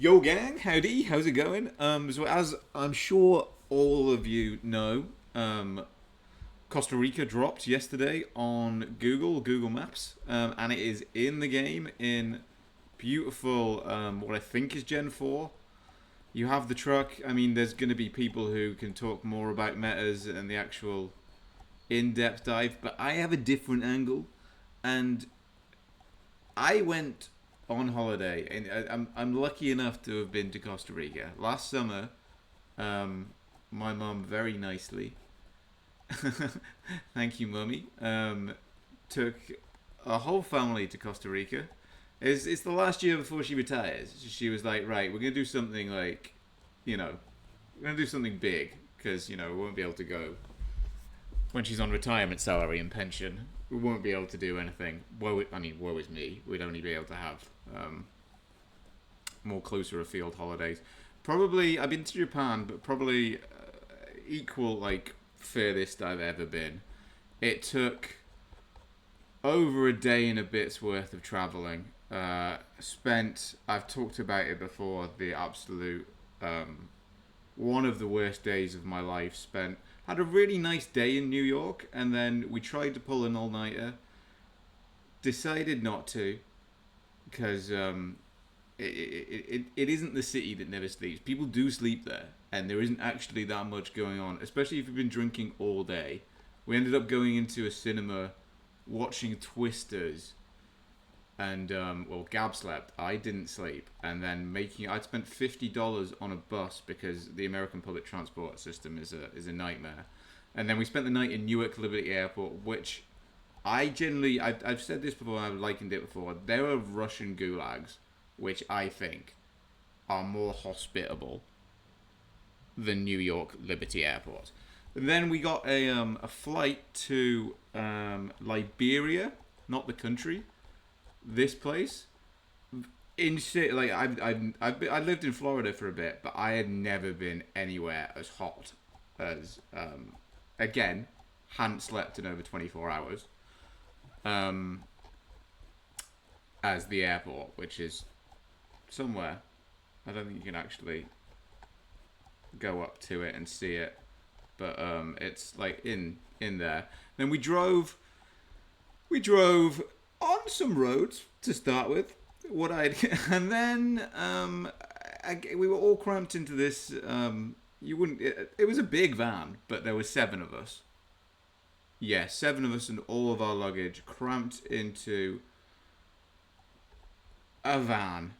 Yo gang, howdy, how's it going? So as I'm sure all of you know, Costa Rica dropped yesterday on Google Maps, and it is in the game in beautiful, what I think is Gen 4. You have the truck. I mean, there's going to be people who can talk more about metas and the actual in-depth dive, but I have a different angle, and I went on holiday, and I'm lucky enough to have been to Costa Rica last summer. Um, my mum very nicely, thank you, mummy, took a whole family to Costa Rica. It's the last year before she retires. She was like, right, we're gonna do something like, we're gonna do something big because we won't be able to go when she's on retirement salary and pension. We won't be able to do anything. Woe is me. We'd only be able to have more closer afield holidays. Probably, I've been to Japan, but probably equal, like, furthest I've ever been. It took over a day and a bit's worth of traveling. I've talked about it before, the absolute, one of the worst days of my life spent. Had a really nice day in New York, and then we tried to pull an all-nighter. Decided not to, because it isn't the city that never sleeps. People do sleep there, and there isn't actually that much going on, especially if you've been drinking all day. We ended up going into a cinema, watching Twisters, and Gab slept. I didn't sleep, and then I'd spent $50 on a bus because the American public transport system is a nightmare. And then we spent the night in Newark Liberty Airport, which I've said this before, I've likened it before. There are Russian gulags, which I think are more hospitable than New York Liberty Airport. And then we got a flight to Liberia, not the country. This place, in shit, like I lived in Florida for a bit, but I had never been anywhere as hot as again, hadn't slept in over 24 hours. As the airport, which is somewhere. I don't think you can actually go up to it and see it, but it's like in there. Then we drove on some roads to start with. And then we were all cramped into this. It was a big van, but there were 7 of us. Yeah, 7 of us and all of our luggage cramped into a van,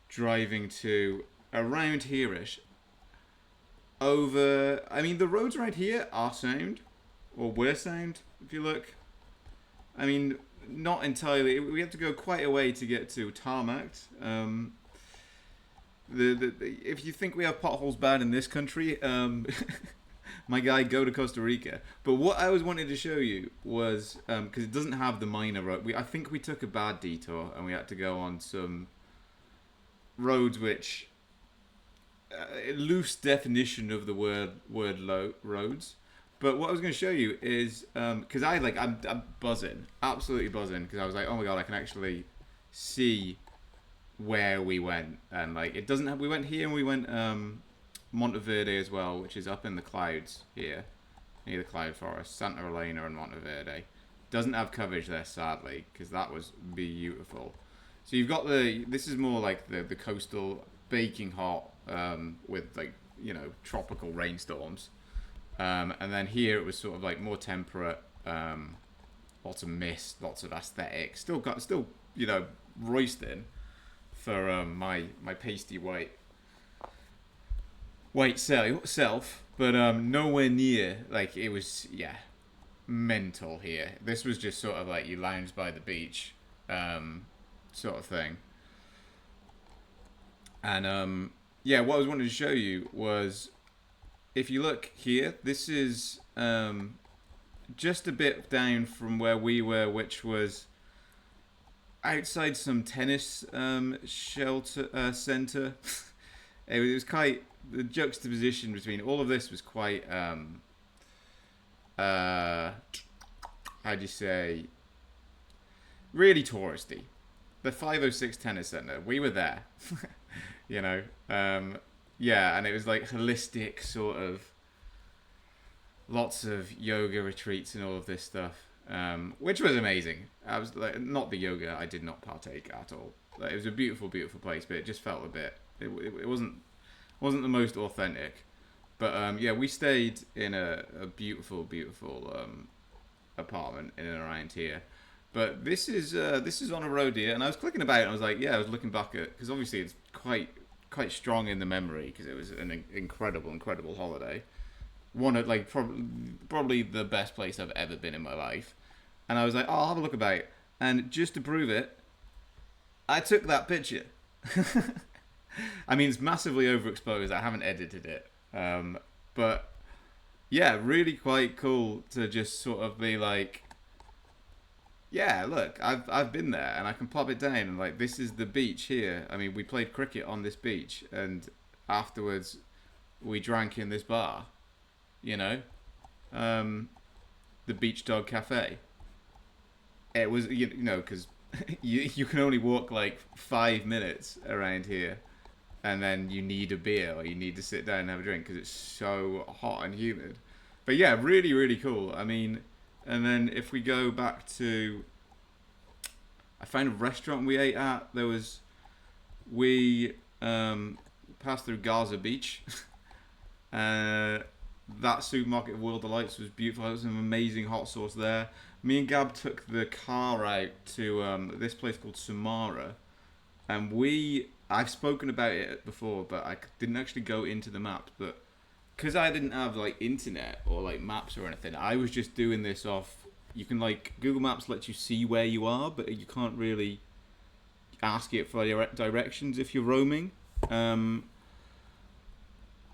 driving to around here-ish. The roads right here are sound, or were sound, if you look. I mean, not entirely. We have to go quite a way to get to tarmac. If you think we have potholes bad in this country, my guy, go to Costa Rica. But what I was wanting to show you was, because it doesn't have the minor road. I think we took a bad detour and we had to go on some roads which, loose definition of the word roads. But what I was going to show you is, because I'm buzzing, absolutely buzzing, because I was like, oh my god, I can actually see where we went, and like it doesn't have. We went here and we went Monteverde as well, which is up in the clouds here, near the cloud forest, Santa Elena and Monteverde. Doesn't have coverage there, sadly, because that was beautiful. So you've got this is more like the coastal, baking hot, with tropical rainstorms. And then here it was sort of like more temperate, lots of mist, lots of aesthetic. Still roasting for my pasty white self, but nowhere near like it was. Yeah, mental here. This was just sort of like you lounge by the beach, sort of thing. And what I was wanting to show you was, if you look here, this is just a bit down from where we were, which was outside some tennis shelter center. It was quite, the juxtaposition between all of this was quite how do you say, really touristy. The 506 tennis center, we were there. you know. Yeah, and it was like holistic sort of lots of yoga retreats and all of this stuff, which was amazing. I was like, not the yoga, I did not partake at all. Like, it was a beautiful, beautiful place, but it just felt a bit. It wasn't the most authentic. But yeah, we stayed in a beautiful, beautiful apartment in and around here. But this is on a road here, and I was clicking about it, and I was like, yeah, I was looking back at, because obviously it's quite strong in the memory because it was an incredible, incredible holiday. One of like probably the best place I've ever been in my life, and I was like, oh, I'll have a look about it, and just to prove it, I took that picture. I mean, it's massively overexposed. I haven't edited it, but yeah, really quite cool to just sort of be like, yeah, look, I've been there, and I can pop it down, and like, this is the beach here. I mean, we played cricket on this beach, and afterwards we drank in this bar, you know, um, the Beach Dog Cafe. It was, you know, because you can only walk like 5 minutes around here, and then you need a beer or you need to sit down and have a drink because it's so hot and humid. But yeah, really, really cool. I mean, and then if we go back to, I found a restaurant we ate at. We passed through Gaza Beach. uh, that supermarket, World Delights, was beautiful. There was some amazing hot sauce there. Me and Gab took the car out to this place called Samara, and I've spoken about it before, but I didn't actually go into the maps. But because I didn't have like internet or like maps or anything, I was just doing this off. You can like Google Maps lets you see where you are, but you can't really ask it for directions if you're roaming.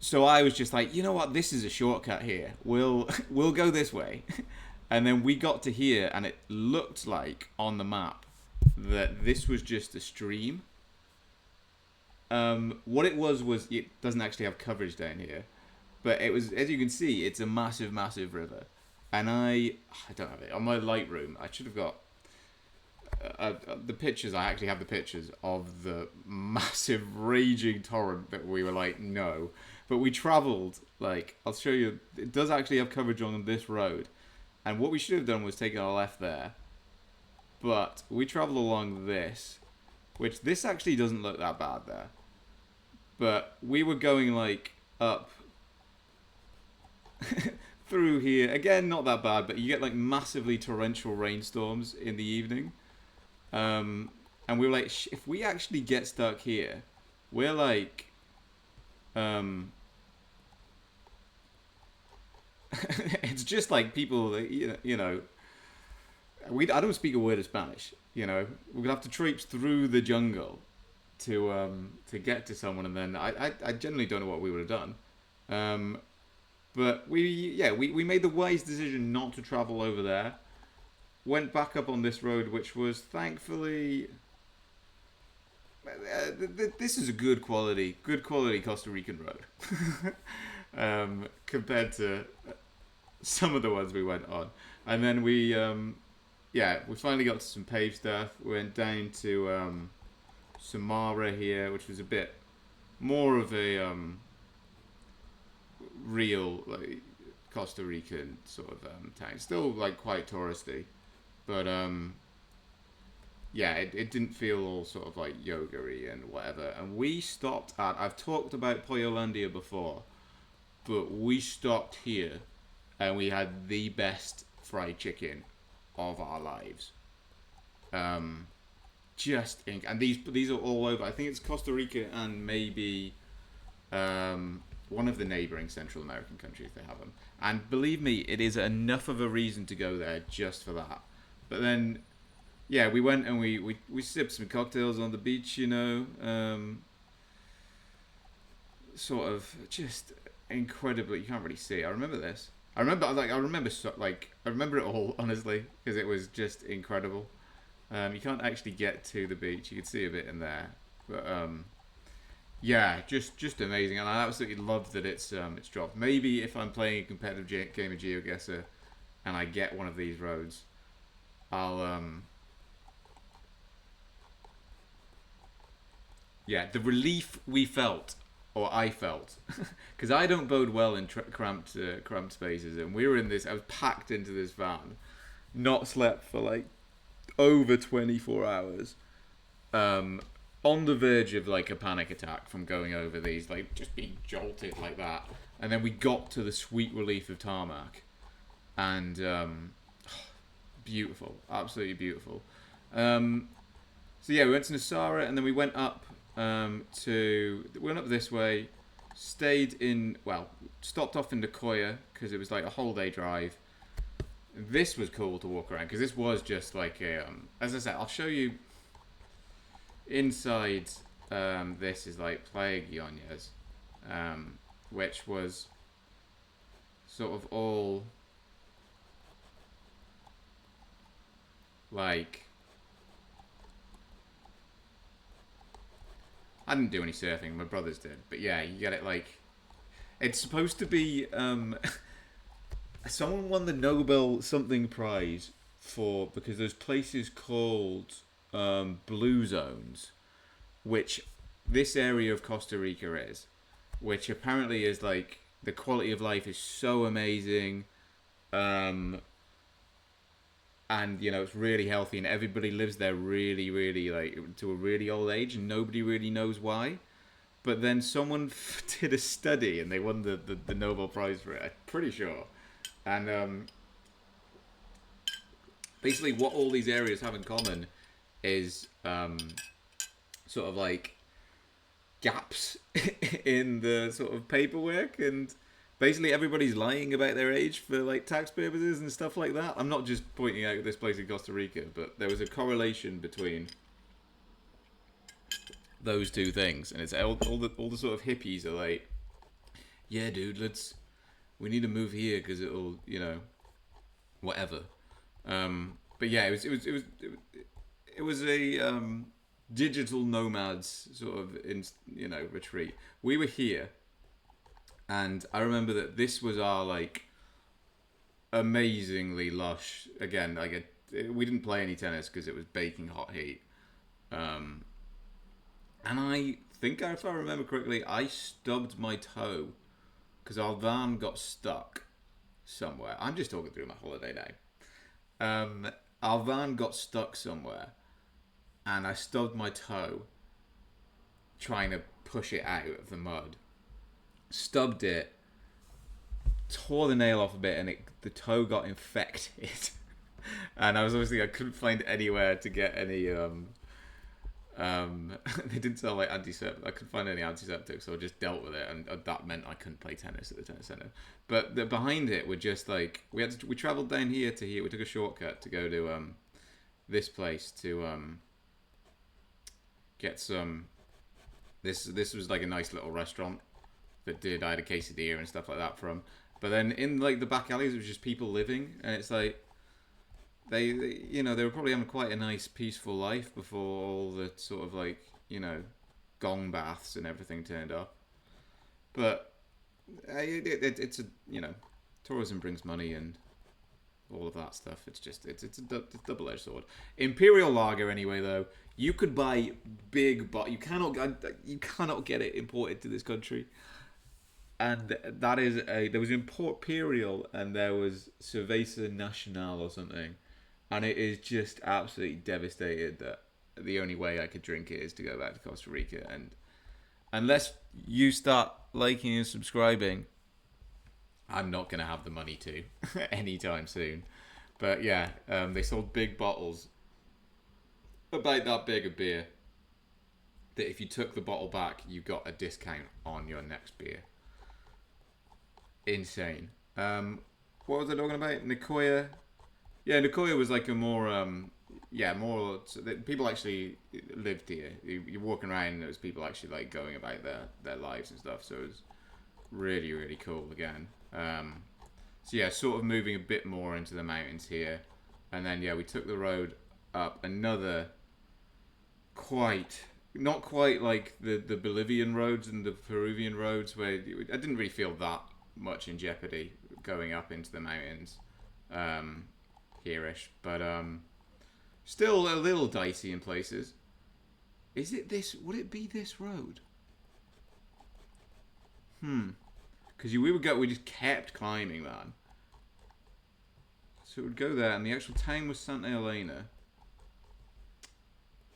So I was just like, you know what, this is a shortcut here. We'll go this way, and then we got to here, and it looked like on the map that this was just a stream. What it was it doesn't actually have coverage down here, but it was, as you can see, it's a massive, massive river, and I don't have it on my Lightroom. I should have got the pictures. I actually have the pictures of the massive raging torrent that we were like, no. But we travelled, like, I'll show you, it does actually have coverage on this road. And what we should have done was taken a left there. But we travelled along this, which this actually doesn't look that bad there. But we were going, like, up through here. Again, not that bad, but you get, like, massively torrential rainstorms in the evening. And we were like, if we actually get stuck here, we're like, it's just like people, you know, I don't speak a word of Spanish. You know, we're gonna have to traipse through the jungle to get to someone, and then I generally don't know what we would have done. But we made the wise decision not to travel over there. Went back up on this road, which was thankfully. This is a good quality Costa Rican road, compared to some of the ones we went on. And then we finally got to some paved stuff. We went down to Samara here, which was a bit more of a real like Costa Rican sort of town. Still like quite touristy, but yeah, it didn't feel all sort of like yoga-y and whatever. And we stopped at, I've talked about Pollolandia before, but we stopped here and we had the best fried chicken of our lives. And these are all over. I think it's Costa Rica and maybe one of the neighboring Central American countries, they have them. And believe me, it is enough of a reason to go there just for that. But then, yeah, we went and we sipped some cocktails on the beach, you know, sort of just incredibly. You can't really see. I remember this. I remember it all, honestly, because it was just incredible. You can't actually get to the beach. You can see a bit in there, but yeah, just amazing. And I absolutely love that it's dropped. Maybe if I'm playing a competitive game of GeoGuessr and I get one of these roads, I'll Yeah, the relief we felt, or I felt, because I don't bode well in cramped spaces, and we were in this. I was packed into this van, not slept for like over 24 hours, um, on the verge of like a panic attack from going over these, like just being jolted like that, and then we got to the sweet relief of tarmac, and beautiful, absolutely beautiful. Um, So yeah, we went to Nasara, and then we went up we went up this way, stayed in, well, stopped off in Nicoya because it was like a whole day drive. This was cool to walk around because this was just like a, as I said, I'll show you inside. This is like Playa Guiones, which was sort of all like, I didn't do any surfing, my brothers did, but yeah, you get it like, it's supposed to be, someone won the Nobel something prize for, because there's places called blue zones, which this area of Costa Rica is, which apparently is like, the quality of life is so amazing, and you know it's really healthy, and everybody lives there really, really like to a really old age, and nobody really knows why. But then someone did a study, and they won the Nobel Prize for it. I'm pretty sure. And basically, what all these areas have in common is sort of like gaps in the sort of paperwork, and basically everybody's lying about their age for like tax purposes and stuff like that. I'm not just pointing out this place in Costa Rica, but there was a correlation between those two things, and it's all the sort of hippies are like, yeah, dude, we need to move here because it'll, you know, whatever. But yeah, it was a digital nomads sort of retreat. We were here, and I remember that this was our like amazingly lush. Again, like we didn't play any tennis because it was baking hot heat. And I think, if I remember correctly, I stubbed my toe because our van got stuck somewhere. I'm just talking through my holiday now. Our van got stuck somewhere, and I stubbed my toe trying to push it out of the mud. Stubbed it, tore the nail off a bit, and the toe got infected. And I couldn't find anywhere to get any. They didn't sell like antiseptic. I couldn't find any antiseptic, so I just dealt with it, and that meant I couldn't play tennis at the tennis center. But behind it were just like we traveled down here to here. We took a shortcut to go to this place to get some. This was like a nice little restaurant that I had a quesadilla and stuff like that from. But then in like the back alleys, it was just people living, and it's like. They were probably having quite a nice, peaceful life before all the sort of like, gong baths and everything turned up. But it's a, tourism brings money and all of that stuff. It's just, it's a double-edged sword. Imperial Lager, anyway, though, you could buy big, but you cannot get it imported to this country. And that is there was Imperial and there was Cerveza Nacional or something. And it is just absolutely devastated that the only way I could drink it is to go back to Costa Rica. And unless you start liking and subscribing, I'm not going to have the money to anytime soon. But yeah, they sold big bottles, about that big of beer, that if you took the bottle back, you got a discount on your next beer. Insane. What was I talking about? Nicoya. Yeah, Nicoya was like a more, people actually lived here. You're walking around and there was people actually like going about their lives and stuff. So it was really, really cool again. So yeah, sort of moving a bit more into the mountains here. And then, yeah, we took the road up another not quite like the Bolivian roads and the Peruvian roads where I didn't really feel that much in jeopardy going up into the mountains. Here-ish, but still a little dicey in places. Is it this? Would it be this road? Because we just kept climbing, man. So it would go there, and the actual town was Santa Elena.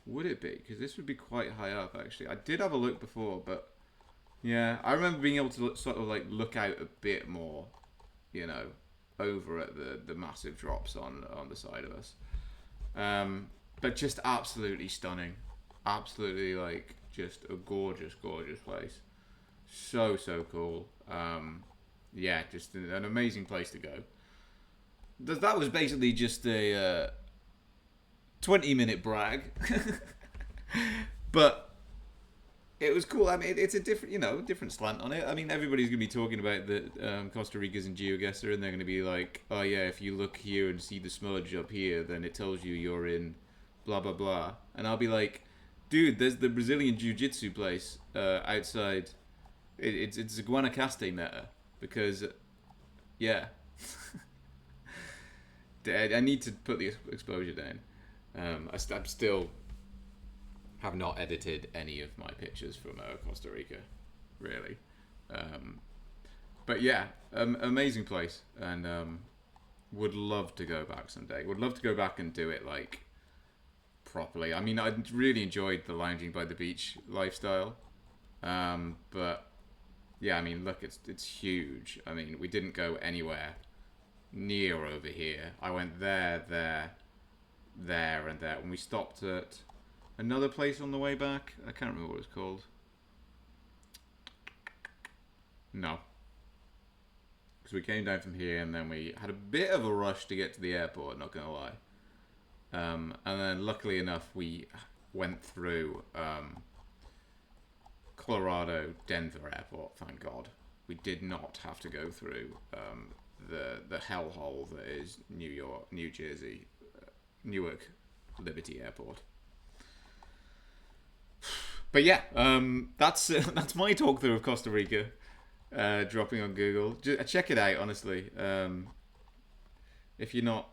Would it be? Because this would be quite high up, actually. I did have a look before, but yeah, I remember being able to sort of like look out a bit more, you know, over at the massive drops on the side of us. But just absolutely stunning. Absolutely, like, just a gorgeous, gorgeous place. So cool. Yeah, just an amazing place to go. That was basically just a 20-minute brag. But it was cool. I mean, it's a different slant on it. I mean, everybody's going to be talking about the Costa Rica's in GeoGuessr, and they're going to be like, oh yeah, if you look here and see the smudge up here, then it tells you you're in blah, blah, blah. And I'll be like, dude, there's the Brazilian Jiu-Jitsu place outside. It's a Guanacaste meta, because, yeah. I need to put the exposure down. I'm still have not edited any of my pictures from Costa Rica, really. But yeah, amazing place, and would love to go back someday. Would love to go back and do it like properly. I mean, I really enjoyed the lounging by the beach lifestyle, but yeah, I mean, look, it's huge. I mean, we didn't go anywhere near over here. I went there, and there. When we stopped at another place on the way back, I can't remember what it's called. No. Because we came down from here, and then we had a bit of a rush to get to the airport, not going to lie. And then, luckily enough, we went through Colorado, Denver airport, thank God. We did not have to go through the hellhole that is New Jersey, Newark Liberty Airport. But yeah, that's my talk through of Costa Rica. Dropping on Google, check it out. Honestly, if you're not,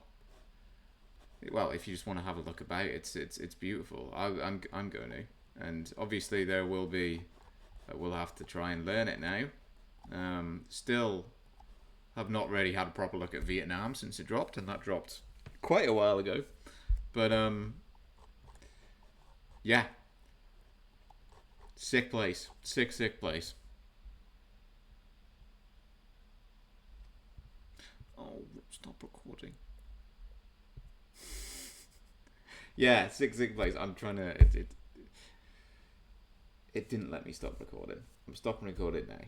well, if you just want to have a look about it, it's beautiful. I'm going to, and obviously there will be. We'll have to try and learn it now. Still have not really had a proper look at Vietnam since it dropped, and that dropped quite a while ago. But yeah, sick place, sick place. Oh, stop recording. Yeah, sick place. I'm trying to. It didn't let me stop recording. I'm stopping recording now.